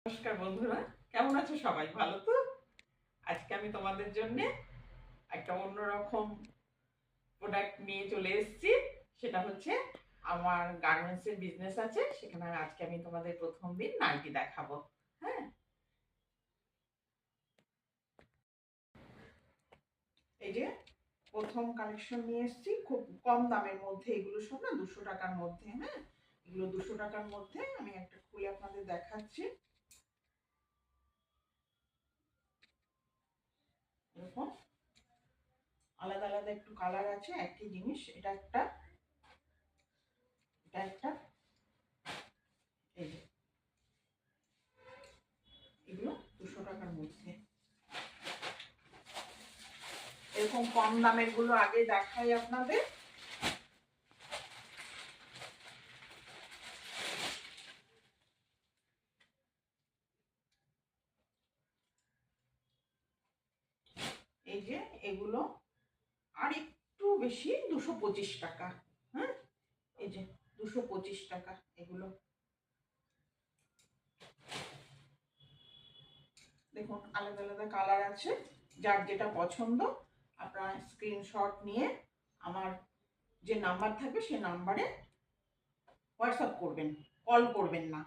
নমস্কার বন্ধুরা, কেমন আছো সবাই? ভালো তো? আজকে আমি তোমাদের জন্য একটা অন্যরকম প্রোডাক্ট নিয়ে চলে এসেছি। সেটা হচ্ছে আমার গার্মেন্টসের বিজনেস আছে, সেখানে আজকে আমি তোমাদের প্রথম দিন নাইটি দেখাবো। হ্যাঁ, এই যে প্রথম কালেকশন নিয়ে এসেছি, খুব কম দামের মধ্যে। এগুলো সব না 200 টাকার মধ্যে। হ্যাঁ, এগুলো 200 টাকার মধ্যে। আমি একটা খুলে আপনাদের দেখাচ্ছি। এরকম আলাদা আলাদা একটু কালার আছে, একই জিনিস। এটা একটা, এটা একটা, এই যে এগুলো 200 টাকার মধ্যে। এরকম কম দামের গুলো আগে দেখাই আপনাদের। এই যে এগুলো আর একটু বেশি, 225 টাকা। হ্যাঁ, এই যে 225 টাকা এগুলো। দেখুন আলাদা আলাদা কালার আছে, যার যেটা পছন্দ আপনারা স্ক্রিনশট নিয়ে আমার যে নাম্বার থাকবে সেই নাম্বারে হোয়াটসঅ্যাপ করবেন, কল করবেন না।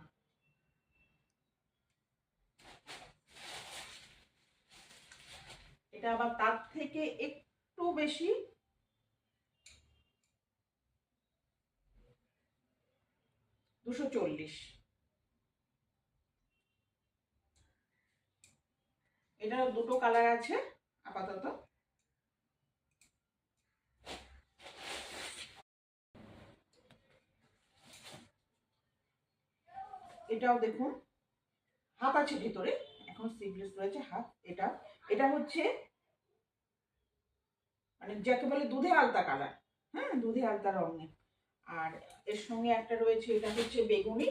এটা আবার তার থেকে একটু বেশি, 240। এটার দুটো কালার আছে আপাতত। এটাও দেখুন, হাত আছে ভিতরে, এখন স্লিভলেস রয়েছে হাত। এটা এটা হচ্ছে মানে যাকে বলে দুধে আলতা কালার। হ্যাঁ, দুধে আলতা রঙের। আর এর সঙ্গে একটা রয়েছে, এটা হচ্ছে বেগুনি,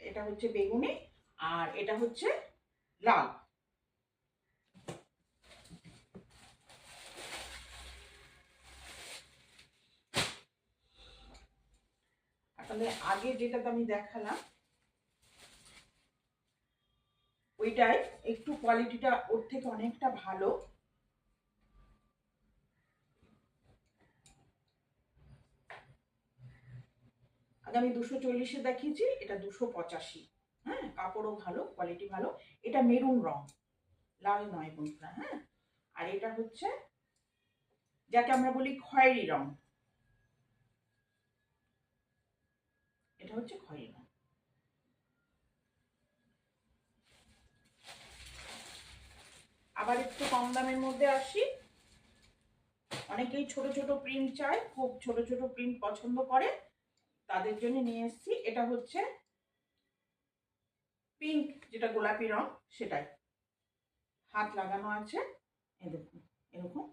এটা হচ্ছে বেগুনি, আর এটা হচ্ছে লাল। তাহলে আগে যেটা আমি দেখালাম ওইটাই একটু কোয়ালিটিটা ওর থেকে অনেকটা ভালো। আগে আমি 240-এ দেখিয়েছি, এটা 285। হ্যাঁ, কাপড়ও ভালো, কোয়ালিটি ভালো। এটা মেরুন রং, লাল নয় বন্ধুরা। হ্যাঁ, আর এটা হচ্ছে যাকে আমরা বলি খয়েরি রং, এটা হচ্ছে খয়েরি রং। আবার একটু কম দামের মধ্যে আসি। অনেকেই ছোট ছোট প্রিন্ট চায়, খুব ছোট ছোট প্রিন্ট পছন্দ করে, তাদের জন্য নিয়ে এসেছি। এটা হচ্ছে পিঙ্ক, যেটা গোলাপি রং, সেটাই হাত লাগানো আছে। এই দেখুন এরকম,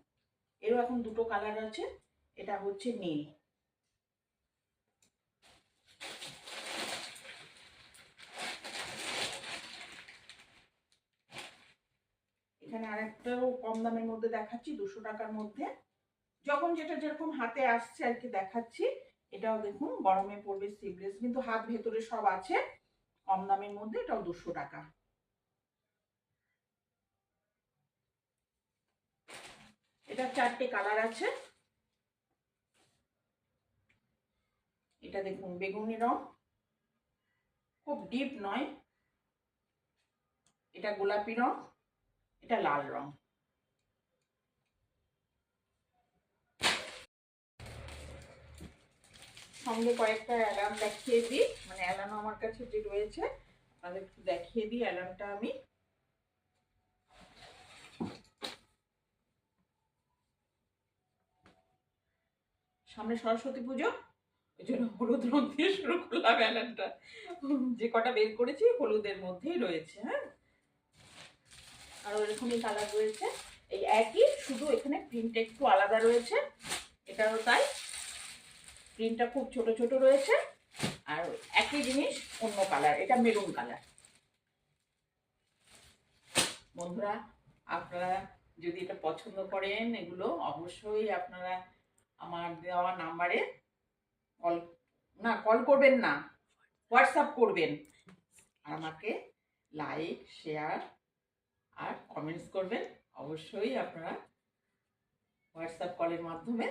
এরও এখন দুটো কালার আছে। এটা হচ্ছে নীল। এখানে আরেকটাও কম দামের মধ্যে দেখাচ্ছি, 200 টাকার মধ্যে। যখন যেটা যেরকম হাতে আসছে আর কি দেখাচ্ছি। এটাও দেখুন গরমে পড়বে, স্লিভলেস, কিন্তু হাত ভেতরে সব আছে। কম দামের মধ্যে, এটাও 200 টাকা। এটা 4টে কালার আছে। এটা দেখুন বেগুনি রং, খুব ডিপ নয়। এটা গোলাপি রং, এটা লাল রং। সঙ্গে কয়েকটা অ্যালার্ম দেখিয়ে দিই, মানে অ্যালার্ম আমার কাছে যে রয়েছে তাদের একটু দেখিয়ে দিই অ্যালার্মটা আমি। সামনে সরস্বতী পুজো, ওই জন্য হলুদ রং দিয়ে শুরু করলাম অ্যালার্মটা। যে কটা বের করেছি হলুদের মধ্যেই রয়েছে। হ্যাঁ, আর ওইরকমই কালার রয়েছে, এই একই, শুধু এখানে প্রিন্টটা একটু আলাদা রয়েছে। এটাও তাই, প্রিন্টটা খুব ছোট ছোট রয়েছে। আর একই জিনিস অন্য কালার, এটা মেরুন কালার। বন্ধুরা, আপনারা যদি এটা পছন্দ করেন, এগুলো অবশ্যই আপনারা আমার দেওয়া নাম্বারে কল, না কল করবেন না, হোয়াটসঅ্যাপ করবেন। আর আমাকে লাইক, শেয়ার আর কমেন্টস করবেন। অবশ্যই আপনারা হোয়াটসঅ্যাপ কলের মাধ্যমে